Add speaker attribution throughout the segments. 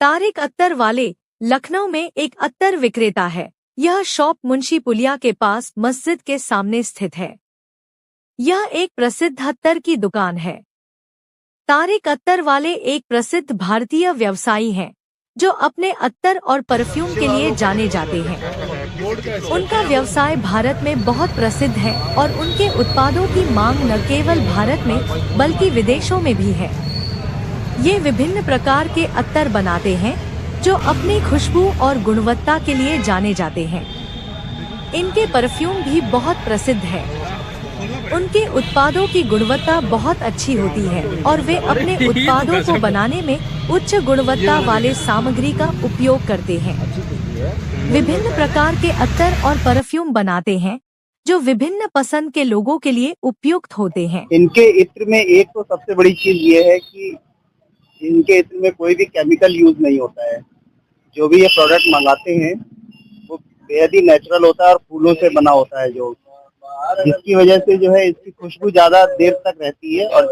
Speaker 1: तारिक अत्तर वाले लखनऊ में एक अत्तर विक्रेता है। यह शॉप मुंशी पुलिया के पास मस्जिद के सामने स्थित है। यह एक प्रसिद्ध अत्तर की दुकान है। तारिक अत्तर वाले एक प्रसिद्ध भारतीय व्यवसायी हैं, जो अपने अत्तर और परफ्यूम के लिए जाने जाते हैं। उनका व्यवसाय भारत में बहुत प्रसिद्ध है और उनके उत्पादों की मांग न केवल भारत में बल्कि विदेशों में भी है। ये विभिन्न प्रकार के अत्तर बनाते हैं, जो अपनी खुशबू और गुणवत्ता के लिए जाने जाते हैं। इनके परफ्यूम भी बहुत प्रसिद्ध है। उनके उत्पादों की गुणवत्ता बहुत अच्छी होती है और वे अपने उत्पादों को बनाने में उच्च गुणवत्ता वाले सामग्री का उपयोग करते हैं। विभिन्न प्रकार के अत्तर और परफ्यूम बनाते हैं, जो विभिन्न पसंद के लोगों के लिए उपयुक्त होते हैं।
Speaker 2: इनके इत्र में एक तो सबसे बड़ी चीज ये है कि इनके इत्र में कोई भी केमिकल यूज नहीं होता है। जो भी ये प्रोडक्ट मंगाते हैं वो बेहद ही नेचुरल होता है और फूलों से बना होता है, जो जिसकी वजह से जो है इसकी खुशबू ज्यादा देर तक रहती है और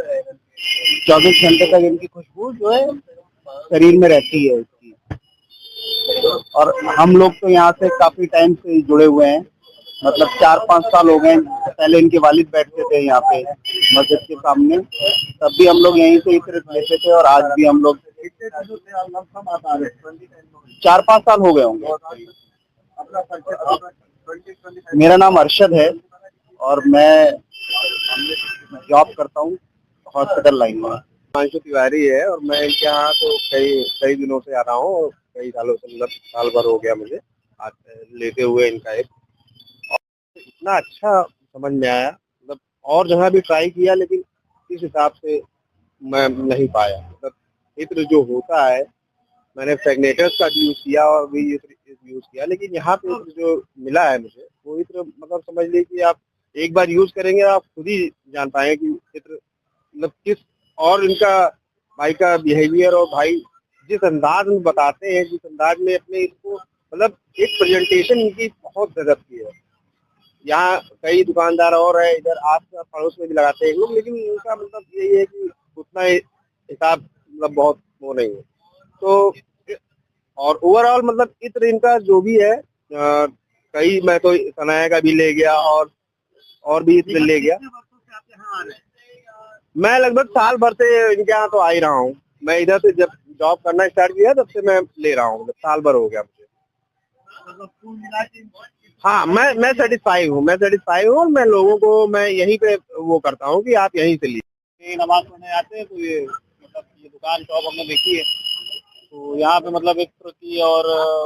Speaker 2: 24 घंटे तक इनकी खुशबू जो है शरीर में रहती है इसकी। और हम लोग तो यहाँ से काफी टाइम से जुड़े हुए हैं, मतलब 4-5 साल हो गए। पहले इनके वालिद बैठते थे यहाँ पे मस्जिद के सामने, तब भी हम लोग यहीं से इत्र लेते थे और आज भी हम लोग 4-5 साल हो गए होंगे। मेरा नाम अरशद है और मैं जॉब करता हूँ हॉस्पिटल लाइन में।
Speaker 3: हिमांशु तिवारी है और मैं इनके यहाँ तो कई दिनों से आ रहा हूँ और कई सालों से, मतलब साल भर हो गया मुझे लेते हुए इनका एक। इतना अच्छा समझ में आया, मतलब और जगह भी ट्राई किया लेकिन इस हिसाब से मैं नहीं पाया। मतलब इत्र जो होता है, मैंने फ्रेगनेटर्स का यूज किया और भी इत्र यूज किया, लेकिन यहाँ पे इत्र जो मिला है मुझे वो इत्र, मतलब समझ लीजिए कि आप एक बार यूज करेंगे आप खुद ही जान पाएंगे कि इत्र मतलब किस, और इनका भाई का बिहेवियर और भाई जिस अंदाज में बताते हैं, जिस अंदाज में अपने इसको, मतलब एक प्रेजेंटेशन इनकी बहुत गजब की है। यहाँ कई दुकानदार और है इधर आस पड़ोस में भी लगाते हैं लोग, लेकिन इनका मतलब यही है कि उतना हिसाब मतलब बहुत वो नहीं है। तो और ओवरऑल मतलब इत्र इनका जो भी है, कई मैं तो सनाया का भी ले गया और भी इत्र ले गया। मैं लगभग साल भर से इनके यहाँ तो आ ही रहा हूँ। मैं इधर से जब जॉब करना स्टार्ट किया तब से मैं ले रहा हूँ, साल भर हो गया मुझे। हाँ, मैं सेटिस्फाई हूँ और मैं लोगों को मैं यहीं पे वो करता हूँ कि आप यहीं से लीजिए।
Speaker 2: नमाज पढ़ने आते हैं तो ये मतलब ये दुकान शॉप हमने देखी है, तो यहाँ पे मतलब इत्र की और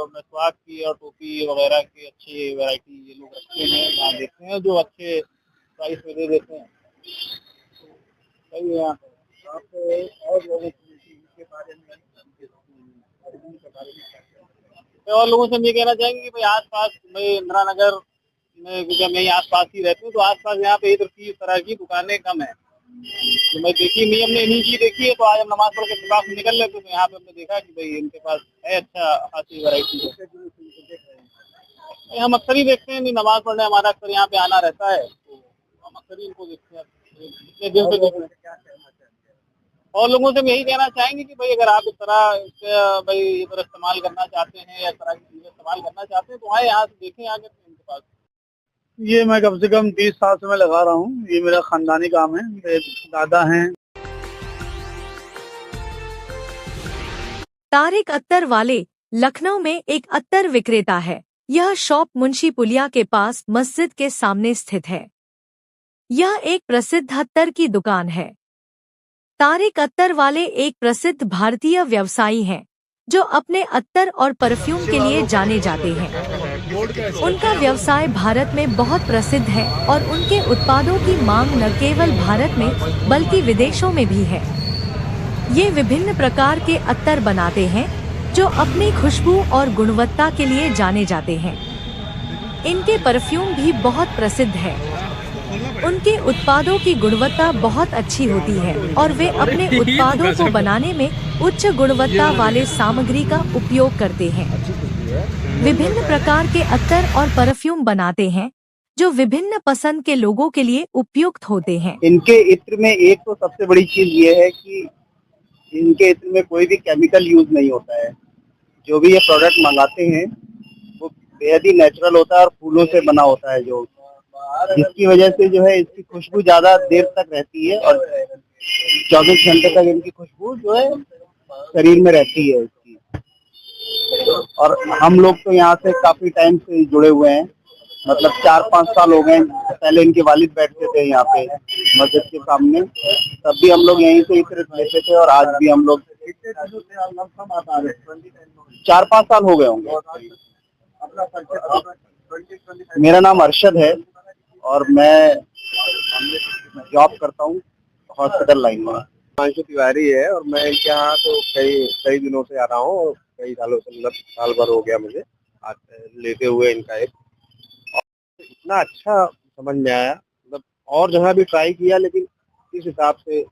Speaker 2: मिसवाक की और टोपी वगैरह की अच्छी वैरायटी ये लोग रखते हैं। यहाँ देखते हैं जो अच्छे प्राइस में दे देते हैं। सही है। यहाँ पे और लोगों के बारे में और लोगों से हम ये कहना चाहेंगे कि भाई आसपास भाई इंदिरा नगर में, क्योंकि हम यही आसपास ही रहते हैं, तो आसपास यहाँ पे इधर की इस तरह की दुकानें कम है। तो मैं देखी नहीं, हमने इन्हीं की देखी है। तो आज हम नमाज पढ़ के दुकान से निकल लेते, तो यहाँ पे हमने देखा कि भाई इनके पास है अच्छा खासी वैरायटी है। हम अक्सर ही देखते हैं, नहीं नमाज पढ़ने हमारा अक्सर यहाँ पे आना रहता है, तो हम अक्सर ही इनको देखते हैं, इतने दिन से देखते हैं। और लोगों से हम यही कहना चाहेंगे कि भाई अगर आप इस तरह भाई इधर इस्तेमाल करना चाहते हैं या इस तरह की चीजें इस्तेमाल करना चाहते हैं तो आए यहाँ से देखें आगे इनके पास।
Speaker 4: ये मैं कम से कम 30 साल से मैं लगा रहा हूँ। ये मेरा खानदानी काम है, मेरे दादा हैं।
Speaker 1: तारिक अत्तर वाले लखनऊ में एक अत्तर विक्रेता है। यह शॉप मुंशी पुलिया के पास मस्जिद के सामने स्थित है। यह एक प्रसिद्ध अत्तर की दुकान है। तारिक अत्तर वाले एक प्रसिद्ध भारतीय व्यवसायी हैं, जो अपने अत्तर और परफ्यूम के लिए जाने जाते हैं। उनका व्यवसाय भारत में बहुत प्रसिद्ध है और उनके उत्पादों की मांग न केवल भारत में बल्कि विदेशों में भी है। ये विभिन्न प्रकार के अत्तर बनाते हैं, जो अपनी खुशबू और गुणवत्ता के लिए जाने जाते हैं। इनके परफ्यूम भी बहुत प्रसिद्ध है। उनके उत्पादों की गुणवत्ता बहुत अच्छी होती है और वे अपने उत्पादों को बनाने में उच्च गुणवत्ता वाले सामग्री का उपयोग करते हैं। विभिन्न प्रकार के अत्तर और परफ्यूम बनाते हैं, जो विभिन्न पसंद के लोगों के लिए उपयुक्त होते हैं।
Speaker 2: इनके इत्र में एक तो सबसे बड़ी चीज ये है कि इनके इत्र में कोई भी केमिकल यूज नहीं होता है। जो भी ये प्रोडक्ट मंगाते हैं वो बेहद ही नेचुरल होता है और फूलों से बना होता है, जो जिसकी वजह से जो है इसकी खुशबू ज्यादा देर तक रहती है और 24 घंटे तक इनकी खुशबू जो है शरीर में रहती है इसकी। और हम लोग तो यहाँ से काफी टाइम से जुड़े हुए हैं, मतलब 4-5 साल हो गए। पहले इनके वालिद बैठते थे यहाँ पे मस्जिद के सामने, तब भी हम लोग यहीं से इत्र लेते थे और आज भी हम लोग 4-5 साल हो गए होंगे। मेरा नाम अरशद है और मैं जॉब करता हूँ हॉस्पिटल लाइन में।
Speaker 3: हिमांशु तिवारी है और मैं इनके यहाँ तो कई कई दिनों से आ रहा हूँ और कई सालों से, मतलब साल भर हो गया मुझे आज लेते हुए इनका एक। और इतना अच्छा समझ में आया, मतलब और जगह भी ट्राई किया लेकिन इस हिसाब से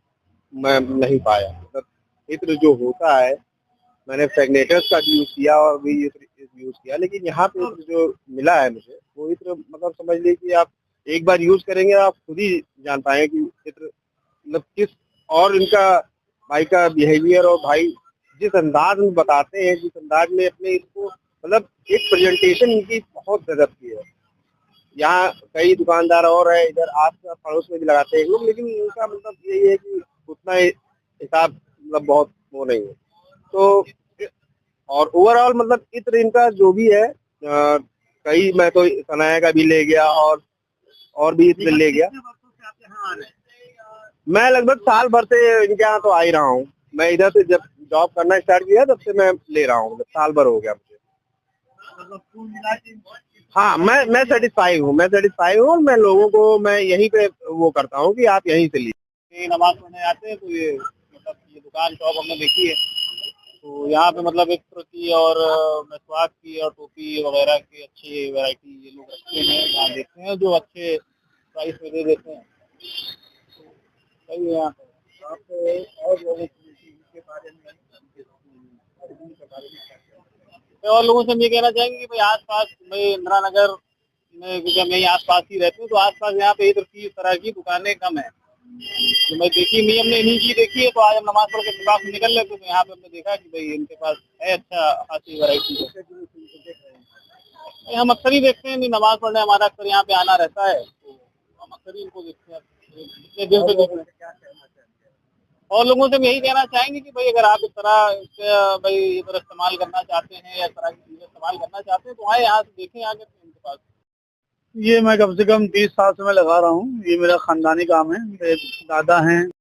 Speaker 3: मैं नहीं पाया। मतलब इत्र जो होता है, मैंने फ्रेगनेटर्स का यूज किया और भी इत्र यूज किया, लेकिन यहाँ पे इत्र जो मिला है मुझे वो इत्र, मतलब समझ लीजिए कि आप एक बार यूज करेंगे आप खुद ही जान पाएंगे कि इत्र मतलब किस, और इनका भाई का बिहेवियर और भाई जिस अंदाज में बताते हैं, जिस अंदाज में अपने इसको, मतलब एक प्रेजेंटेशन इनकी बहुत गजब की है। यहाँ कई दुकानदार और है इधर आस पड़ोस में भी लगाते हैं लोग, लेकिन इनका मतलब यही है कि उतना हिसाब मतलब बहुत वो नहीं है। तो और ओवरऑल मतलब इत्र इनका जो भी है, कई मैं तो सनाया का भी ले गया और भी इत्र ले गया। मैं लगभग साल भर से इनके यहाँ तो आ ही रहा हूँ। मैं इधर से जब जॉब करना स्टार्ट किया तब से मैं ले रहा हूँ, साल भर हो गया मुझे। हाँ, मैं सेटिस्फाई हूँ और मैं लोगों को मैं यहीं पे वो करता हूँ कि आप यहीं से लीजिए।
Speaker 4: नमाज पढ़ने आते हैं तो ये मतलब ये दुकान शॉप हमने देखी है, तो यहाँ पे मतलब एक की और मिसवाक की और टोपी वगैरह की अच्छी वैरायटी ये लोग रखते हैं, यहाँ देखते हैं जो अच्छे प्राइस में दे देते हैं। सही है यहाँ पे। आप और लोगों के बारे में और लोगों से हम ये कहना चाहेंगे कि भाई आसपास, भाई इंदिरा नगर में, क्योंकि हम यहीं आसपास ही रहते हैं, तो आसपास यहाँ पे इस तरह की दुकानें कम है। तो मैं देखी नहीं, हमने इन्हीं की देखी है, तो आज हम नमाज पढ़ के दुकान से निकल रहे थे तो यहाँ पे हमने देखा कि भाई इनके पास है अच्छा खासी वैरायटी है। हम अक्सर ही देखते हैं, नहीं नमाज पढ़ने हमारा अक्सर यहाँ पे आना रहता है, तो हम अक्सर ही इनको देखते हैं, कितने दिन से देख रहे हैं। और लोगों से हम यही कहना चाहेंगे कि भाई अगर आप इस तरह भाई इधर इस्तेमाल करना चाहते हैं या इस तरह की चीजें इस्तेमाल करना चाहते हैं तो आए यहाँ से देखें आगे इनके पास। ये मैं कम से कम 30 साल से मैं लगा रहा हूँ, ये मेरा खानदानी काम है। मेरे दादा हैं